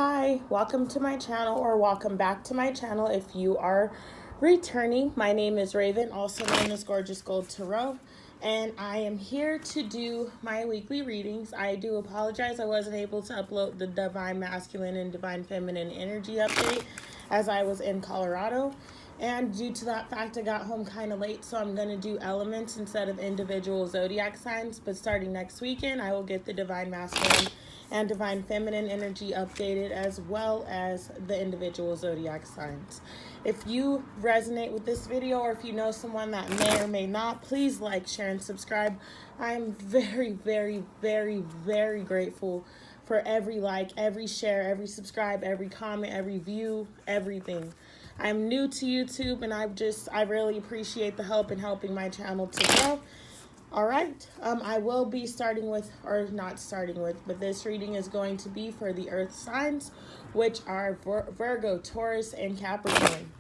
Hi, welcome to my channel, or welcome back to my channel if you are returning. My name is Raven, also known as Gorgeous Gold Tarot, and I am here to do my weekly readings. I do apologize I wasn't able to upload the Divine Masculine and Divine Feminine Energy update as I was in Colorado. And due to that fact, I got home kind of late, so I'm going to do elements instead of individual zodiac signs. But starting next weekend, I will get the Divine Masculine and Divine Feminine energy updated, as well as the individual zodiac signs. If you resonate with this video, or if you know someone that may or may not, please like, share, and subscribe. I'm very, very, very, very grateful for every like, every share, every subscribe, every comment, every view, everything. I'm new to YouTube, and I really appreciate the help in helping my channel to grow. All right, I will be but this reading is going to be for the earth signs, which are Virgo, Taurus, and Capricorn.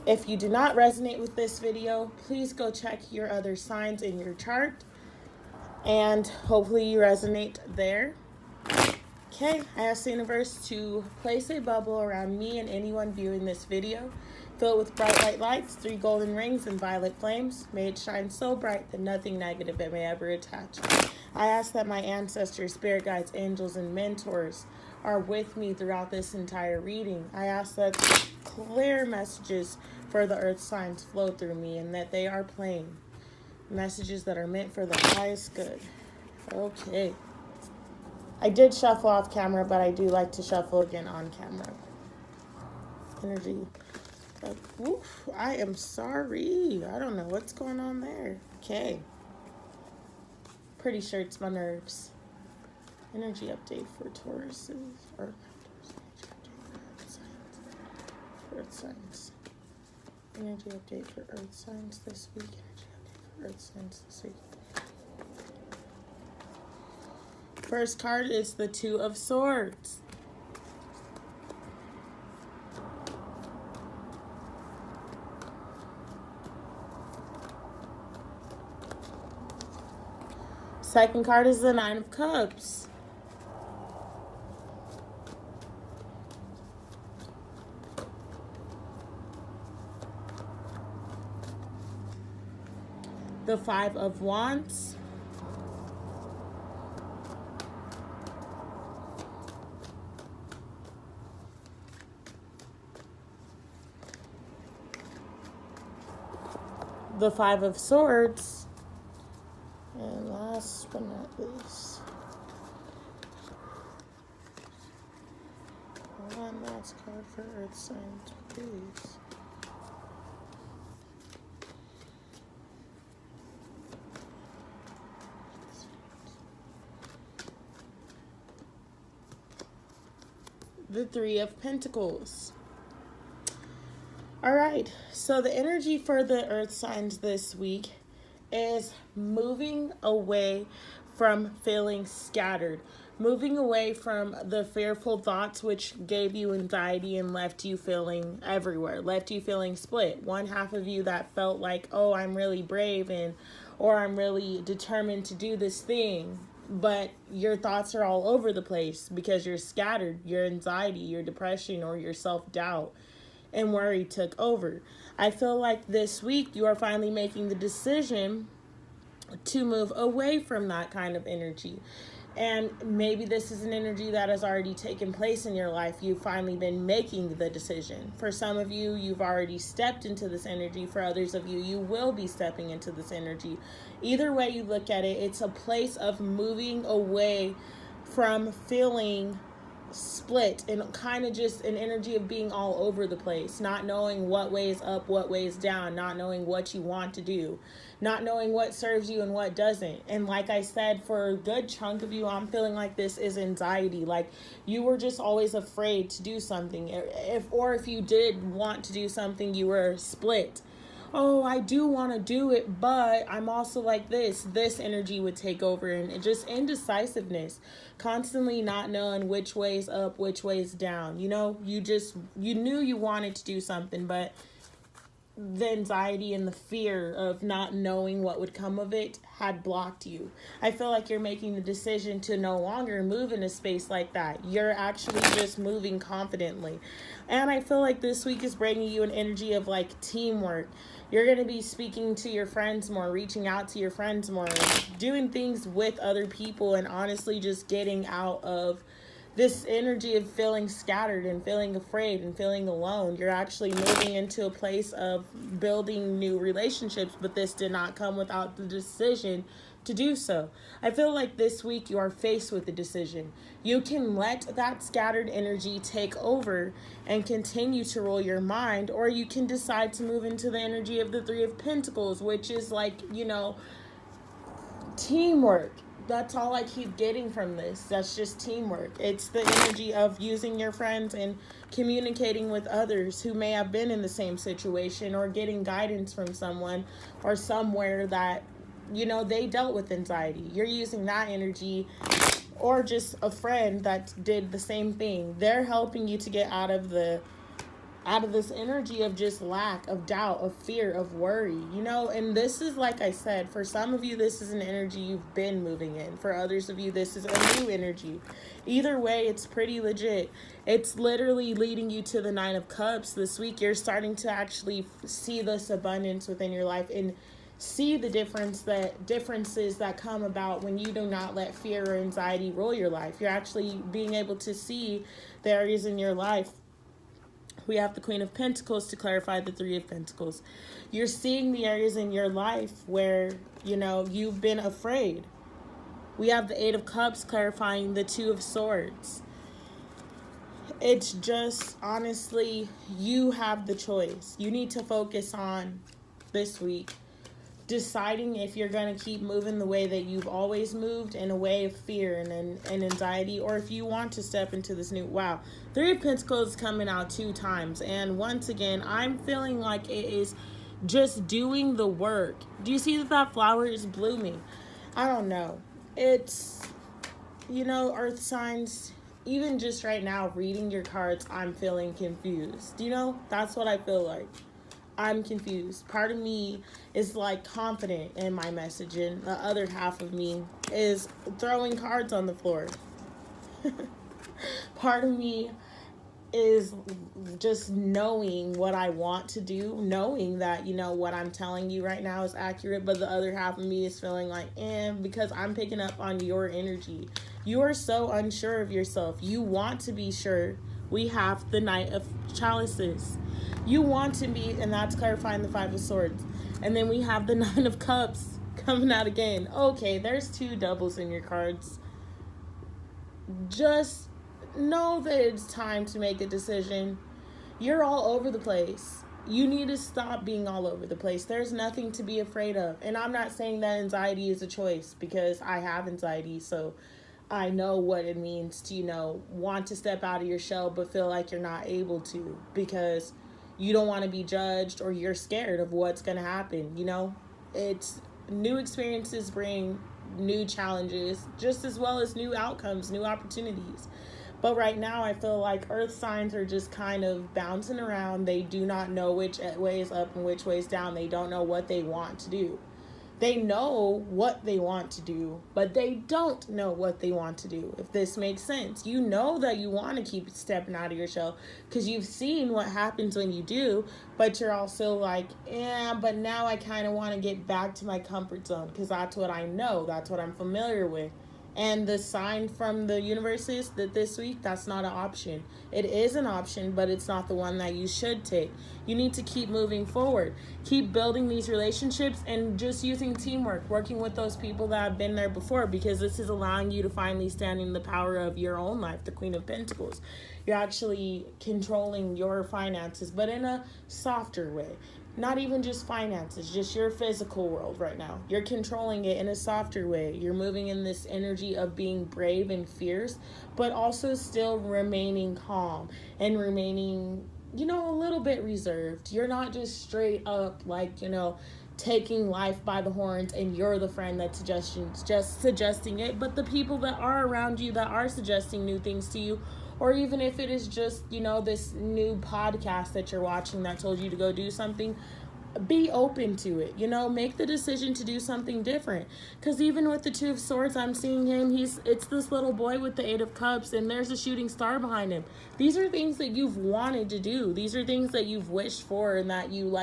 If you do not resonate with this video, please go check your other signs in your chart, and hopefully you resonate there. Okay, I ask the universe to place a bubble around me and anyone viewing this video. Fill it with bright white lights, 3 golden rings, and violet flames. May it shine so bright that nothing negative it may ever attach. I ask that my ancestors, spirit guides, angels, and mentors are with me throughout this entire reading. I ask that clear messages for the earth signs flow through me, and that they are plain. Messages that are meant for the highest good. Okay. I did shuffle off camera, but I do like to shuffle again on camera. Energy. Oof, I am sorry. I don't know what's going on there. Okay. Pretty sure it's my nerves. Energy update for Taurus. Or Earth signs. Energy update for Earth signs this week. Energy update for Earth signs this week. First card is the Two of Swords. Second card is the Nine of Cups. The Five of Wands. The Five of Swords. And last but not least, one last card for Earth signs, please. The Three of Pentacles. All right, so the energy for the Earth signs this week is moving away from feeling scattered, moving away from the fearful thoughts which gave you anxiety and left you feeling everywhere, left you feeling split. One half of you that felt like, oh, I'm really brave, or I'm really determined to do this thing, but your thoughts are all over the place because you're scattered. Your anxiety, your depression, or your self-doubt and worry took over. I feel like this week you are finally making the decision to move away from that kind of energy. And maybe this is an energy that has already taken place in your life. You've finally been making the decision. For some of you, you've already stepped into this energy. For others of you, you will be stepping into this energy. Either way you look at it, it's a place of moving away from feeling split, and kind of just an energy of being all over the place, not knowing what way is up, what way is down, not knowing what you want to do, not knowing what serves you and what doesn't. And like I said, for a good chunk of you, I'm feeling like this is anxiety. Like you were just always afraid to do something. If you did want to do something, you were split. Oh, I do want to do it, but I'm also like this energy would take over, and just indecisiveness, constantly not knowing which way's up, which way's down. You know, you knew you wanted to do something, but the anxiety and the fear of not knowing what would come of it had blocked you. I feel like you're making the decision to no longer move in a space like that. You're actually just moving confidently. And I feel like this week is bringing you an energy of like teamwork. You're going to be speaking to your friends more, reaching out to your friends more, doing things with other people, and honestly just getting out of this energy of feeling scattered and feeling afraid and feeling alone. You're actually moving into a place of building new relationships, but this did not come without the decision to do so. I feel like this week you are faced with a decision. You can let that scattered energy take over and continue to rule your mind, or you can decide to move into the energy of the Three of Pentacles, which is like, teamwork. That's all I keep getting from this. That's just teamwork. It's the energy of using your friends and communicating with others who may have been in the same situation, or getting guidance from someone or somewhere that, they dealt with anxiety. You're using that energy, or just a friend that did the same thing. They're helping you to get out of this energy of just lack, of doubt, of fear, of worry, and this is, like I said, for some of you, this is an energy you've been moving in. For others of you, this is a new energy. Either way, it's pretty legit. It's literally leading you to the Nine of Cups. This week, you're starting to actually see this abundance within your life and see the differences that come about when you do not let fear or anxiety rule your life. You're actually being able to see the areas in your life. We have the Queen of Pentacles to clarify the Three of Pentacles. You're seeing the areas in your life where, you've been afraid. We have the Eight of Cups clarifying the Two of Swords. It's just, honestly, you have the choice. You need to focus on this week deciding if you're going to keep moving the way that you've always moved, in a way of fear and anxiety, or if you want to step into this new. Wow, Three of Pentacles coming out 2 times, and once again, I'm feeling like it is just doing the work. Do you see that flower is blooming? I don't know. It's, earth signs, even just right now, reading your cards, I'm feeling confused. That's what I feel like. I'm confused. Part of me is like confident in my message, and the other half of me is throwing cards on the floor. Part of me is just knowing what I want to do, knowing that, what I'm telling you right now is accurate, but the other half of me is feeling like, because I'm picking up on your energy. You are so unsure of yourself. You want to be sure. We have the Knight of Chalices. You want to be, and that's clarifying the Five of Swords. And then we have the Nine of Cups coming out again. Okay, there's 2 doubles in your cards. Just know that it's time to make a decision. You're all over the place. You need to stop being all over the place. There's nothing to be afraid of. And I'm not saying that anxiety is a choice, because I have anxiety, so I know what it means to, want to step out of your shell but feel like you're not able to, because you don't want to be judged, or you're scared of what's going to happen. It's new experiences bring new challenges, just as well as new outcomes, new opportunities. But right now, I feel like earth signs are just kind of bouncing around. They do not know which way is up and which way is down. They don't know what they want to do. They know what they want to do, but they don't know what they want to do, if this makes sense. You know that you want to keep stepping out of your shell because you've seen what happens when you do, but you're also like, but now I kind of want to get back to my comfort zone because that's what I know. That's what I'm familiar with. And the sign from the universe is that this week, that's not an option. It is an option, but it's not the one that you should take. You need to keep moving forward. Keep building these relationships and just using teamwork, working with those people that have been there before, because this is allowing you to finally stand in the power of your own life, the Queen of Pentacles. You're actually controlling your finances, but in a softer way. Not even just finances, just your physical world right now. You're controlling it in a softer way. You're moving in this energy of being brave and fierce, but also still remaining calm and remaining, a little bit reserved. You're not just straight up like, taking life by the horns and you're the friend that's just suggesting it, but the people that are around you that are suggesting new things to you, or even if it is just, this new podcast that you're watching that told you to go do something, be open to it, make the decision to do something different. Because even with the Two of Swords, I'm seeing him, it's this little boy with the Eight of Cups, and there's a shooting star behind him. These are things that you've wanted to do. These are things that you've wished for, and that you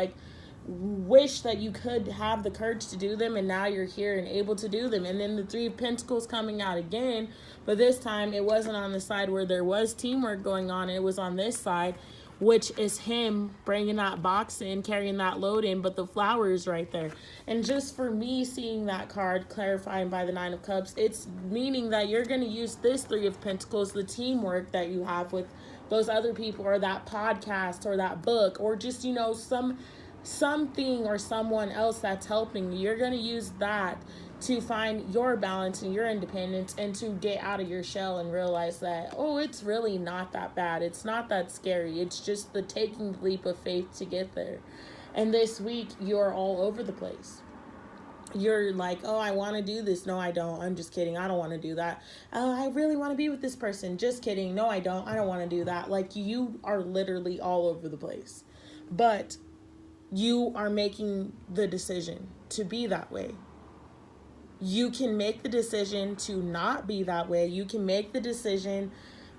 wish that you could have the courage to do them, and now you're here and able to do them. And then the Three of Pentacles coming out again, but this time it wasn't on the side where there was teamwork going on. It was on this side, which is him bringing that box in, carrying that load in, but the flower is right there. And just for me, seeing that card clarifying by the Nine of Cups, it's meaning that you're going to use this Three of Pentacles, the teamwork that you have with those other people, or that podcast, or that book, or just, something or someone else that's helping you. You're going to use that to find your balance and your independence, and to get out of your shell and realize that, it's really not that bad. It's not that scary. It's just the taking the leap of faith to get there. And this week, you're all over the place. You're like, I want to do this. No, I don't. I'm just kidding. I don't want to do that. I really want to be with this person. Just kidding. No, I don't. I don't want to do that. Like, you are literally all over the place. But you are making the decision to be that way. You can make the decision to not be that way. You can make the decision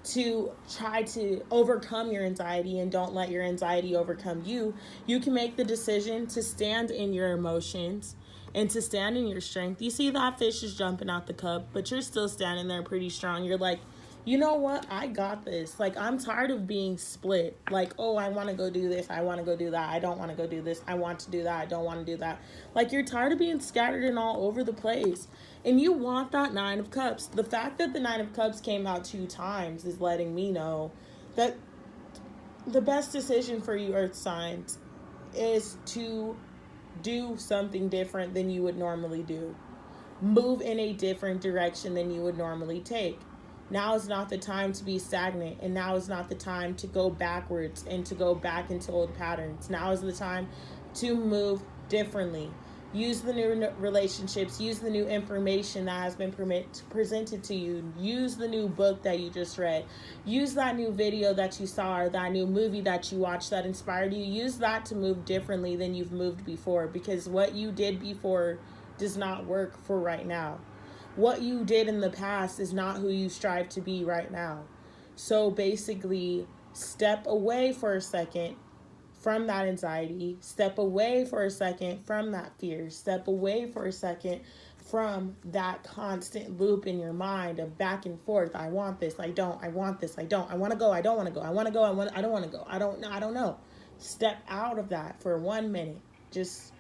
to try to overcome your anxiety, and don't let your anxiety overcome you. You can make the decision to stand in your emotions and to stand in your strength. You see that fish is jumping out the cup, but you're still standing there pretty strong. You're like, you know what? I got this. Like, I'm tired of being split. Like, I want to go do this. I want to go do that. I don't want to go do this. I want to do that. I don't want to do that. Like, you're tired of being scattered and all over the place. And you want that Nine of Cups. The fact that the Nine of Cups came out 2 times is letting me know that the best decision for you, Earth signs, is to do something different than you would normally do. Move in a different direction than you would normally take. Now is not the time to be stagnant, and now is not the time to go backwards and to go back into old patterns. Now is the time to move differently. Use the new relationships, use the new information that has been presented to you, use the new book that you just read, use that new video that you saw, or that new movie that you watched that inspired you. Use that to move differently than you've moved before, because what you did before does not work for right now. What you did in the past is not who you strive to be right now. So basically, step away for a second from that anxiety. Step away for a second from that fear. Step away for a second from that constant loop in your mind of back and forth. I want this. I don't. I want this. I don't. I want to go. I don't want to go. I want to go. I don't want to go. I don't know. Step out of that for 1 minute. Just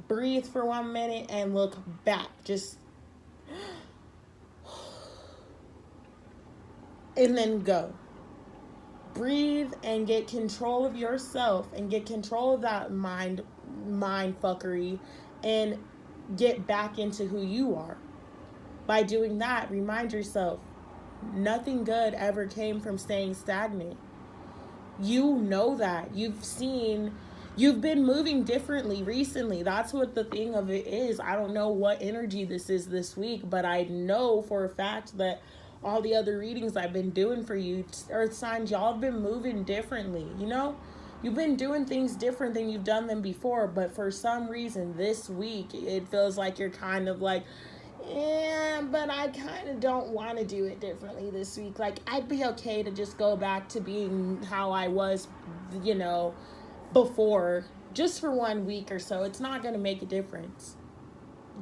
breathe for 1 minute and look back. Just and then go. Breathe and get control of yourself and get control of that mind fuckery and get back into who you are. By doing that, remind yourself, nothing good ever came from staying stagnant. You know that. You've been moving differently recently. That's what the thing of it is. I don't know what energy this is this week, but I know for a fact that all the other readings I've been doing for you, Earth signs, y'all have been moving differently. You've been doing things different than you've done them before, but for some reason this week, it feels like you're kind of like, but I kind of don't want to do it differently this week. Like, I'd be okay to just go back to being how I was, before, just for 1 week or so. It's not going to make a difference.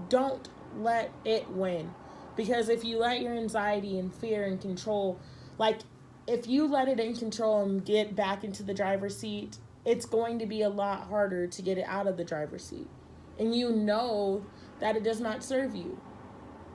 Don't let it win. Because if you let your anxiety and fear and control, like, if you let it in control and get back into the driver's seat, it's going to be a lot harder to get it out of the driver's seat. And you know that it does not serve you.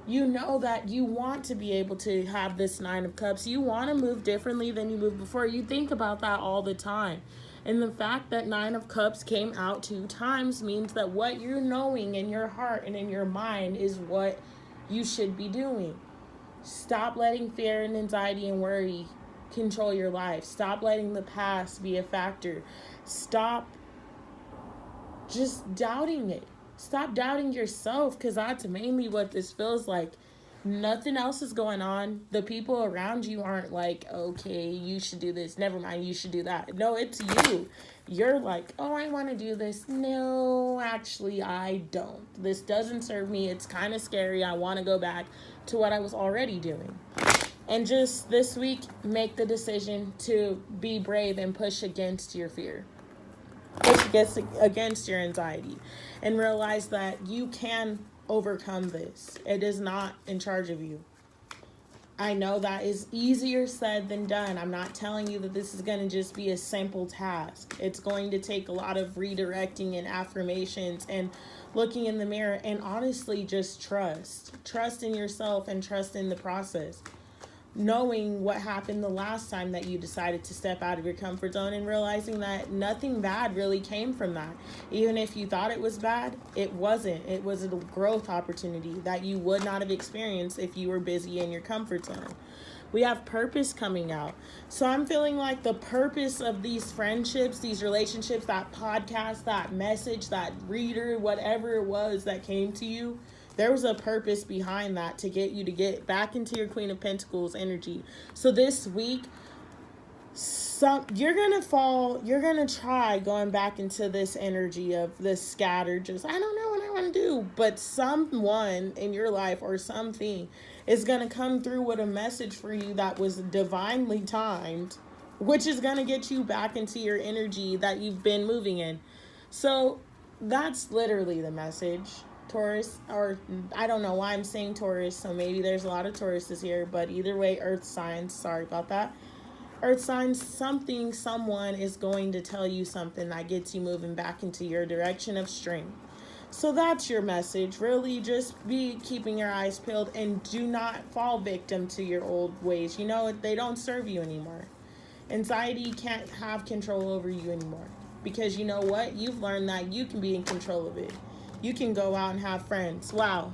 You know that you want to be able to have this Nine of Cups. You want to move differently than you moved before. You think about that all the time. And the fact that Nine of Cups came out 2 times means that what you're knowing in your heart and in your mind is what you should be doing. Stop letting fear and anxiety and worry control your life. Stop letting the past be a factor. Stop just doubting it. Stop doubting yourself, because that's mainly what this feels like. Nothing else is going on. The people around you aren't like, okay, you should do this. Never mind, you should do that. No, it's you. You're like, oh, I want to do this. No, actually, I don't. This doesn't serve me. It's kind of scary. I want to go back to what I was already doing. And just this week, make the decision to be brave and push against your fear. Push against your anxiety. And realize that you can overcome this. It is not in charge of you. I know that is easier said than done. I'm not telling you that this is going to just be a simple task. It's going to take a lot of redirecting and affirmations and looking in the mirror and honestly just trust. Trust in yourself and trust in the process. Knowing what happened the last time that you decided to step out of your comfort zone and realizing that nothing bad really came from that. Even if you thought it was bad, it wasn't. It was a growth opportunity that you would not have experienced if you were busy in your comfort zone. We have purpose coming out. So I'm feeling like the purpose of these friendships, these relationships, that podcast, that message, that reader, whatever it was that came to you, there was a purpose behind that to get you to get back into your Queen of Pentacles energy. So this week, you're going to try going back into this energy of this scattered, just, I don't know what I want to do. But someone in your life or something is going to come through with a message for you that was divinely timed, which is going to get you back into your energy that you've been moving in. So that's literally the message. Taurus, or I don't know why I'm saying Taurus, so maybe there's a lot of Tauruses here, but either way, earth signs, sorry about that. Earth signs, someone is going to tell you something that gets you moving back into your direction of strength. So that's your message. Really just be keeping your eyes peeled and do not fall victim to your old ways. You know, they don't serve you anymore. Anxiety can't have control over you anymore because you know what? You've learned that you can be in control of it. You can go out and have friends. Wow.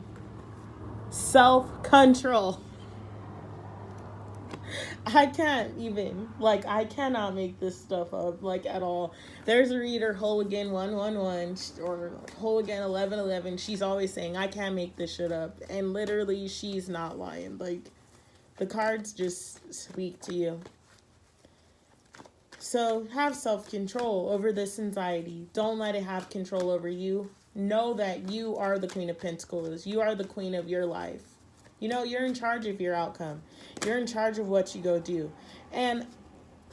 Self-control. I can't even. I cannot make this stuff up, at all. There's a reader, Hooligan 111, or Hooligan 1111. She's always saying, I can't make this shit up. And literally, she's not lying. The cards just speak to you. So, have self-control over this anxiety. Don't let it have control over you. Know that you are the Queen of Pentacles. You are the queen of your life. You know, you're in charge of your outcome. You're in charge of what you go do. And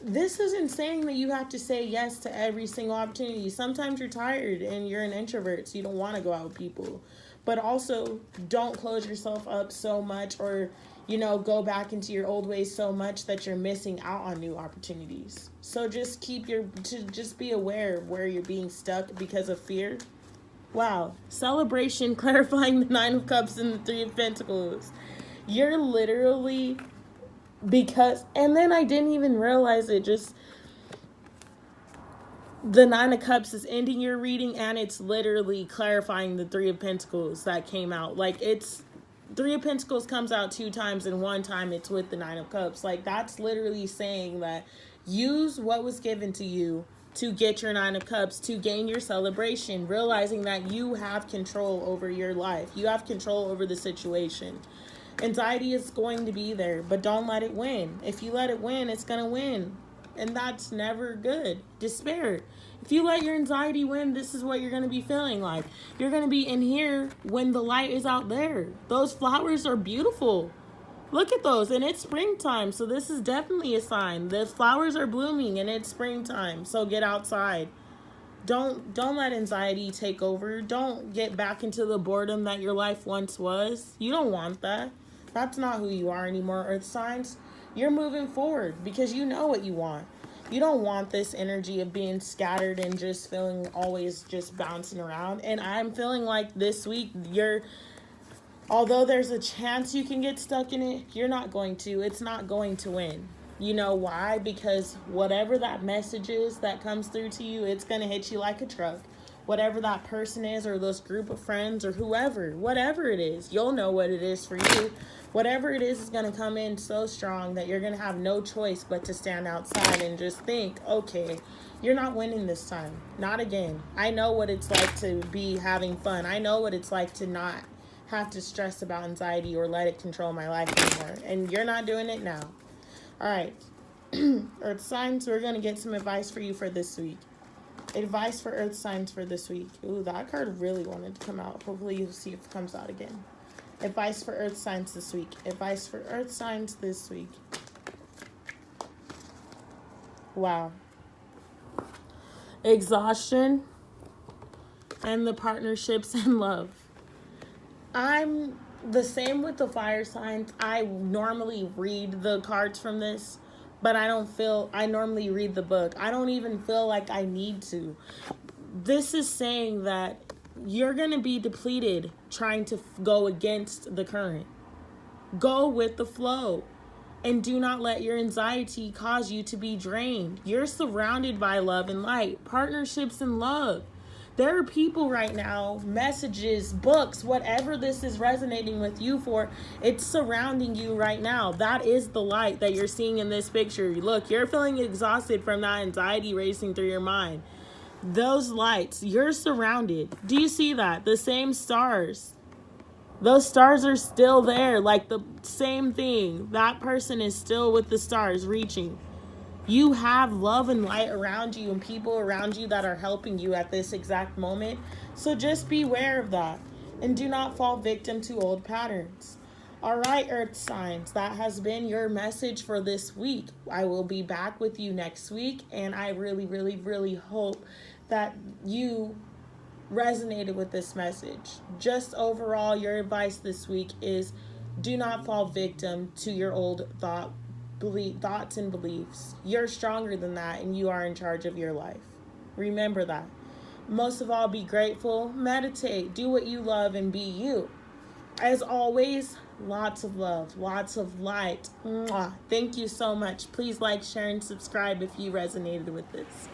this isn't saying that you have to say yes to every single opportunity. Sometimes you're tired and you're an introvert, so you don't want to go out with people. But also, don't close yourself up so much or, go back into your old ways so much that you're missing out on new opportunities. So just just be aware of where you're being stuck because of fear. Wow. Celebration, clarifying the Nine of Cups and the Three of Pentacles. You're literally, and then I didn't even realize it, just the Nine of Cups is ending your reading and it's literally clarifying the Three of Pentacles that came out. It's Three of Pentacles comes out 2 times and 1 time it's with the Nine of Cups. That's literally saying that use what was given to you to get your Nine of Cups, to gain your celebration, realizing that you have control over your life. You have control over the situation. Anxiety is going to be there, but don't let it win. If you let it win, it's going to win. And that's never good. Despair. If you let your anxiety win, this is what you're going to be feeling like. You're going to be in here when the light is out there. Those flowers are beautiful. Look at those, and it's springtime, so this is definitely a sign. The flowers are blooming, and it's springtime, so get outside. Don't let anxiety take over. Don't get back into the boredom that your life once was. You don't want that. That's not who you are anymore, Earth signs. You're moving forward because you know what you want. You don't want this energy of being scattered and just feeling always just bouncing around. And I'm feeling like this week although there's a chance you can get stuck in it, you're not going to. It's not going to win. You know why? Because whatever that message is that comes through to you, it's going to hit you like a truck. Whatever that person is or this group of friends or whatever it is, you'll know what it is for you. Whatever it is going to come in so strong that you're going to have no choice but to stand outside and just think, okay, you're not winning this time. Not again. I know what it's like to be having fun. I know what it's like to not have to stress about anxiety or let it control my life anymore. And you're not doing it now. All right. Earth signs, we're going to get some advice for you for this week. Advice for Earth signs for this week. Ooh, that card really wanted to come out. Hopefully you'll see if it comes out again. Advice for Earth signs this week. Advice for Earth signs this week. Wow. Exhaustion and the partnerships and love. I'm the same with the fire signs. I normally read the cards from this, but I normally read the book. I don't even feel like I need to. This is saying that you're going to be depleted trying to go against the current. Go with the flow. And do not let your anxiety cause you to be drained. You're surrounded by love and light, partnerships and love. There are people right now, messages, books, whatever this is resonating with you for, it's surrounding you right now. That is the light that you're seeing in this picture. Look, you're feeling exhausted from that anxiety racing through your mind. Those lights, you're surrounded. Do you see that? The same stars. Those stars are still there, like the same thing. That person is still with the stars reaching. You have love and light around you and people around you that are helping you at this exact moment. So just beware of that and do not fall victim to old patterns. All right, Earth signs, that has been your message for this week. I will be back with you next week, and I really, really, really hope that you resonated with this message. Just overall, your advice this week is do not fall victim to your old thoughts and beliefs. You're stronger than that, and you are in charge of your life. Remember that. Most of all, be grateful, meditate, do what you love, and be you. As always, lots of love, lots of light. Mwah. Thank you so much. Please like, share, and subscribe if you resonated with this.